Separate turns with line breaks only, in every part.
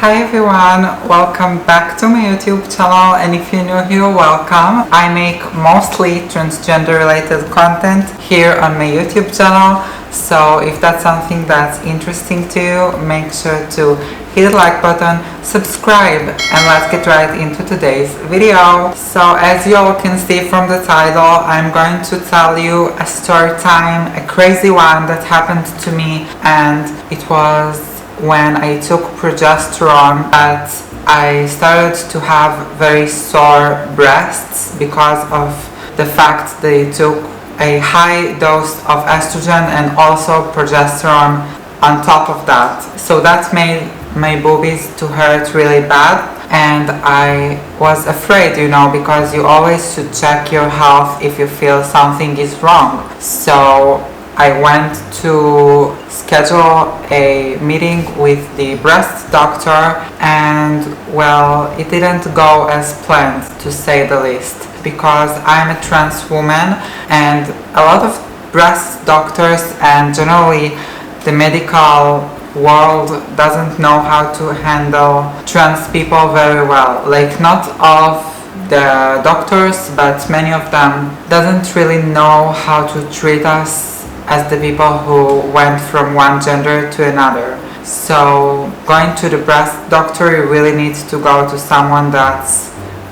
Hi everyone, welcome back to my YouTube channel, and if you're new here, welcome. I make mostly transgender related content here on my YouTube channel, so if that's something that's interesting to you, make sure to hit the like button, subscribe, and let's get right into today's video. So as you all can see from the title, I'm going to tell you a story time, a crazy one that happened to me, and it was when I took progesterone that I started to have very sore breasts because of the fact they took a high dose of estrogen and also progesterone on top of that. So that made my boobies to hurt really bad, and I was afraid, because you always should check your health if you feel something is wrong. So I went to schedule a meeting with the breast doctor, and well, it didn't go as planned, to say the least, because I'm a trans woman and a lot of breast doctors and generally the medical world doesn't know how to handle trans people very well. Like, not all of the doctors, but many of them doesn't really know how to treat us as the people who went from one gender to another. So going to the breast doctor, you really need to go to someone that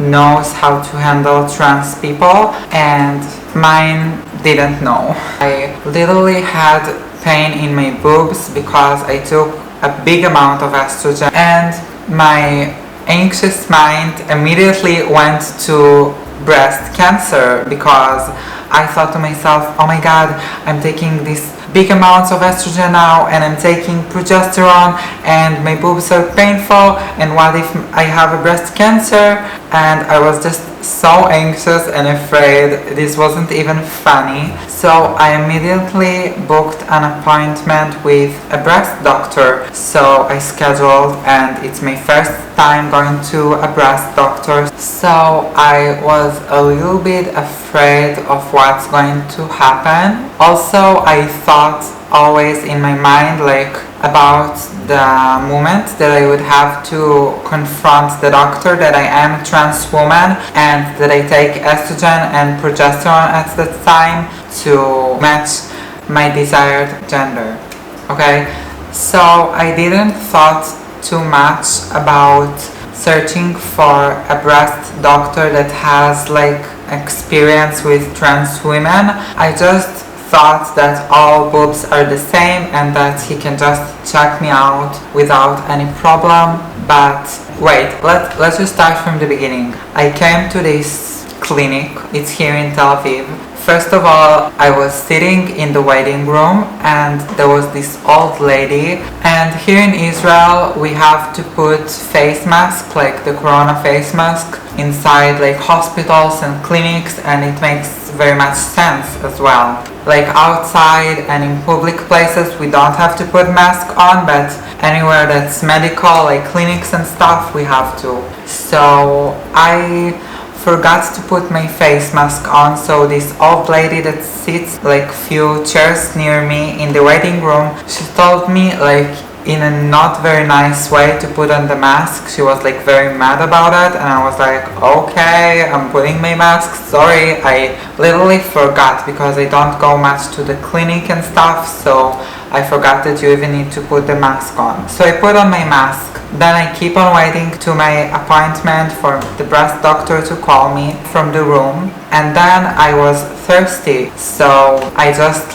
knows how to handle trans people, and mine didn't know. I literally had pain in my boobs because I took a big amount of estrogen, and my anxious mind immediately went to breast cancer because I thought to myself, oh my god, I'm taking these big amounts of estrogen now and I'm taking progesterone and my boobs are painful, and what if I have a breast cancer? And I was just so anxious and afraid. This wasn't even funny. So I immediately booked an appointment with a breast doctor. So I scheduled, and it's my first time going to a breast doctor. So I was a little bit afraid of what's going to happen. Also, I thought always in my mind about the moment that I would have to confront the doctor that I am a trans woman and that I take estrogen and progesterone at that time to match my desired gender. Okay, so I didn't thought too much about searching for a breast doctor that has experience with trans women. I just thought that all boobs are the same and that he can just check me out without any problem. But wait, let's just start from the beginning. I came to this clinic, it's here in Tel Aviv. First of all, I was sitting in the waiting room and there was this old lady, and here in Israel we have to put face mask, like the corona face mask, inside hospitals and clinics, and it makes very much sense as well. Outside and in public places we don't have to put mask on, but anywhere that's medical, like clinics and stuff, we have to. So I forgot to put my face mask on, so this old lady that sits few chairs near me in the waiting room, she told me in a not very nice way to put on the mask. She was very mad about it, and I was like, okay, I'm putting my mask, sorry. I literally forgot because I don't go much to the clinic and stuff, so I forgot that you even need to put the mask on. So I put on my mask. Then I keep on waiting to my appointment for the breast doctor to call me from the room, and then I was thirsty, so I just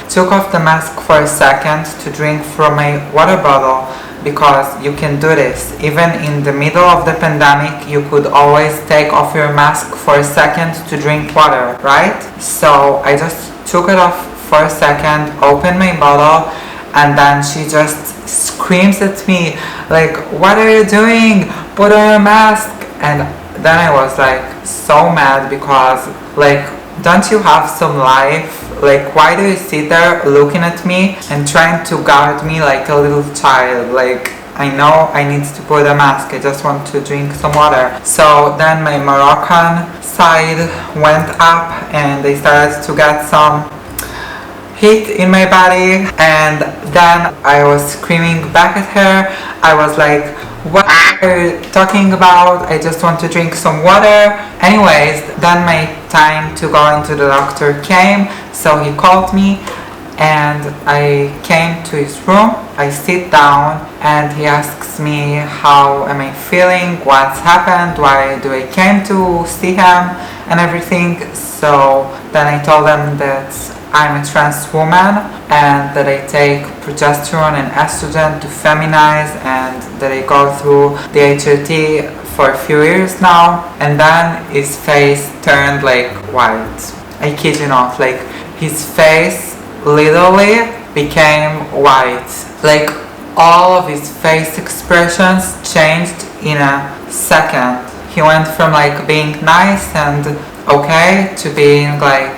took off the mask for a second to drink from my water bottle, because you can do this. Even in the middle of the pandemic, you could always take off your mask for a second to drink water, right? So I just took it off for a second, opened my bottle, and then she just screams at me what are you doing? Put on your mask. And then I was so mad because don't you have some life? Why do you sit there looking at me and trying to guard me like a little child? I know I need to put a mask, I just want to drink some water. So then my Moroccan side went up and they started to get some heat in my body, and then I was screaming back at her. I was like, what are you talking about? I just want to drink some water. Anyways, then my time to go into the doctor came, so he called me and I came to his room. I sit down and he asks me how am I feeling, what's happened, why do I came to see him and everything. So then I told him that I'm a trans woman and that I take progesterone and estrogen to feminize and that I go through the HRT for a few years now. And then his face turned like white. I kid you not, like his face literally became white. Like all of his face expressions changed in a second. He went from like being nice and okay to being like,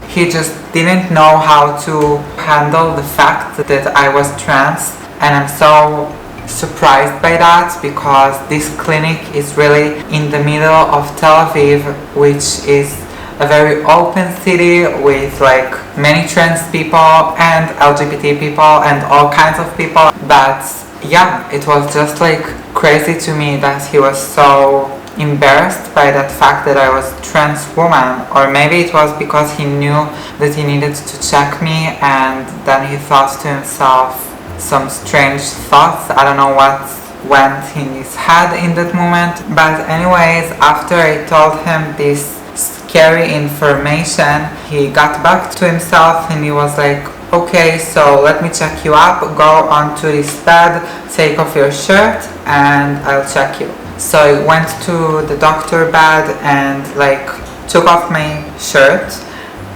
he just didn't know how to handle the fact that I was trans, and I'm so surprised by that because this clinic is really in the middle of Tel Aviv, which is a very open city with like many trans people and LGBT people and all kinds of people. But yeah, it was just like crazy to me that he was so embarrassed by that fact that I was trans woman, or maybe it was because he knew that he needed to check me and then he thought to himself some strange thoughts. I don't know what went in his head in that moment. But anyways, after I told him this scary information, he got back to himself and he was like, okay, so let me check you up, go onto this bed, take off your shirt and I'll check you. So I went to the doctor bed and like took off my shirt,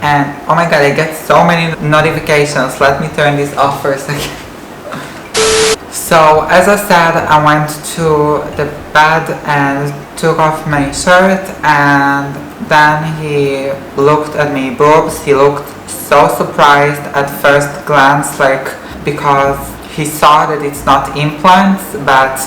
and oh my god, I get so many notifications. Let me turn this off for a second. So as I said, I went to the bed and took off my shirt, and then he looked at my boobs. He looked so surprised at first glance, like because he saw that it's not implants, but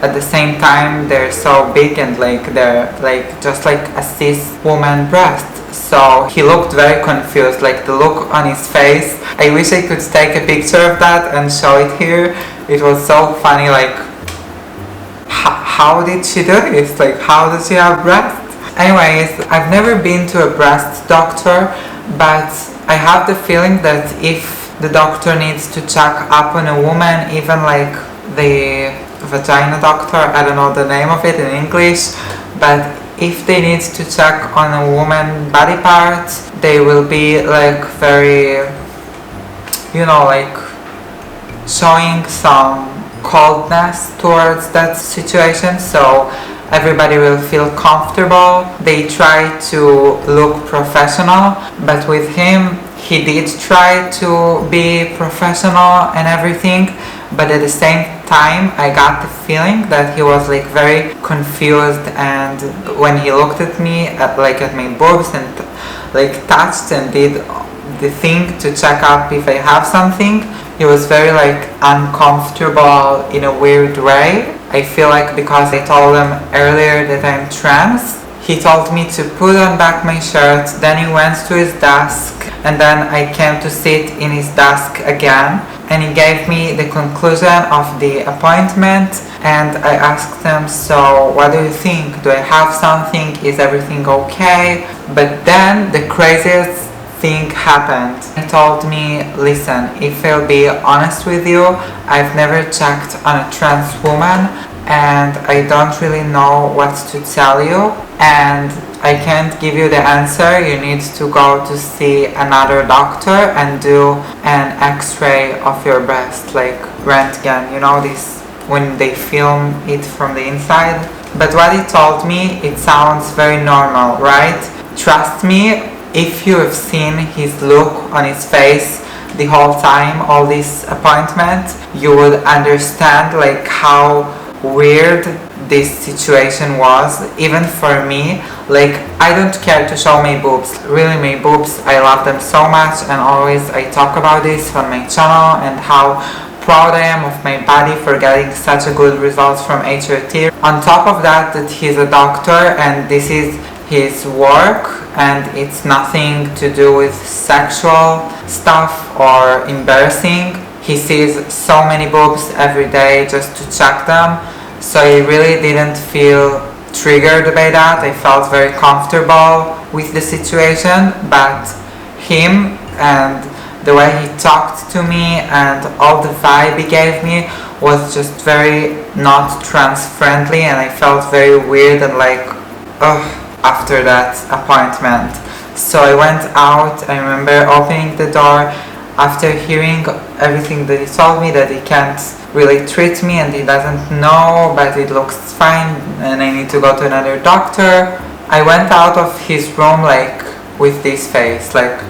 at the same time they're so big and like they're like just like a cis woman breast. So he looked very confused, like the look on his face. I wish I could take a picture of that and show it here. It was so funny, like how did she do this? Like how does she have breasts? Anyways, I've never been to a breast doctor, but I have the feeling that if the doctor needs to check up on a woman, even like the vagina doctor, I don't know the name of it in English, but if they need to check on a woman body parts, they will be like very, you know, like showing some coldness towards that situation, so everybody will feel comfortable. They try to look professional, but with him, he did try to be professional and everything, but at the same time I got the feeling that he was like very confused, and when he looked at me at my boobs and like touched and did the thing to check up if I have something, he was very like uncomfortable in a weird way. I feel like because I told him earlier that I'm trans, he told me to put on back my shirt, then he went to his desk, and then I came to sit in his desk again, and he gave me the conclusion of the appointment, and I asked him, so what do you think? Do I have something? Is everything okay? But then the craziest thing happened. He told me, listen, if I'll be honest with you, I've never checked on a trans woman and I don't really know what to tell you, and I can't give you the answer. You need to go to see another doctor and do an x-ray of your breast, like röntgen, you know, this when they film it from the inside. But what he told me, it sounds very normal, right? Trust me, if you have seen his look on his face the whole time, all this appointment, you would understand like how weird this situation was, even for me. Like, I don't care to show my boobs. Really, my boobs, I love them so much, and always I talk about this on my channel and how proud I am of my body for getting such a good results from HRT. On top of that he's a doctor and this is his work and it's nothing to do with sexual stuff or embarrassing. he sees so many boobs every day just to check them, so he really didn't feel triggered by that. I felt very comfortable with the situation, but him and the way he talked to me and all the vibe he gave me was just very not trans friendly, and I felt very weird and like, ugh, after that appointment. So I went out. I remember opening the door after hearing everything that he told me, that he can't really treat me and he doesn't know, but it looks fine and I need to go to another doctor. I went out of his room like with this face, like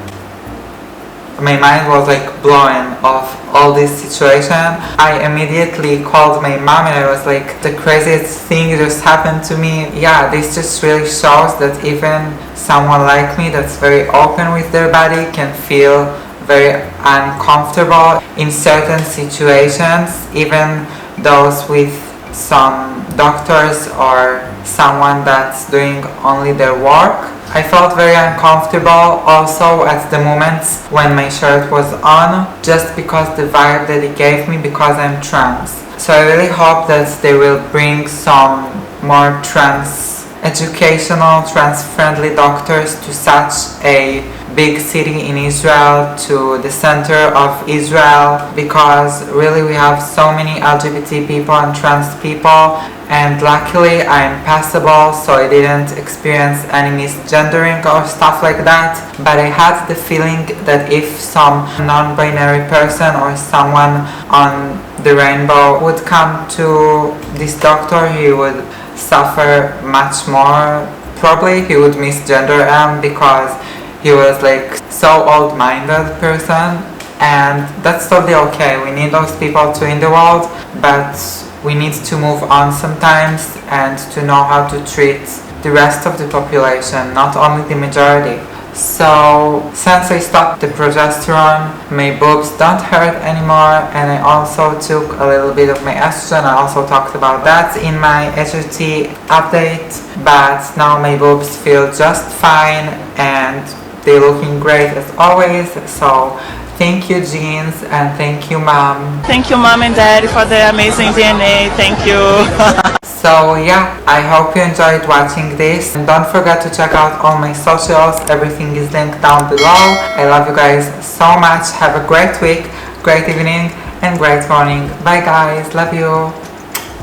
my mind was like blowing off all this situation. I immediately called my mom and I was like, the craziest thing just happened to me. Yeah, this just really shows that even someone like me that's very open with their body can feel very uncomfortable in certain situations, even those with some doctors or someone that's doing only their work. I felt very uncomfortable also at the moments when my shirt was on, just because the vibe that it gave me, because I'm trans. So I really hope that they will bring some more educational, trans-friendly doctors to such a big city in Israel, to the center of Israel, because really we have so many LGBT people and trans people, and luckily I'm passable, so I didn't experience any misgendering or stuff like that. But I had the feeling that if some non-binary person or someone on the rainbow would come to this doctor, he would suffer much more. Probably he would misgender him because he was like so old-minded person, and that's totally okay. We need those people too in the world, but we need to move on sometimes and to know how to treat the rest of the population, not only the majority. So since I stopped the progesterone, my boobs don't hurt anymore, and I also took a little bit of my estrogen. I also talked about that in my HRT update, but now my boobs feel just fine and they're looking great as always. So thank you, Jeans, and thank you, Mom.
Thank you, Mom and Dad, for the amazing DNA. Thank you.
So yeah, I hope you enjoyed watching this, and don't forget to check out all my socials. Everything is linked down below. I love you guys so much. Have a great week, great evening, and great morning. Bye guys, love you.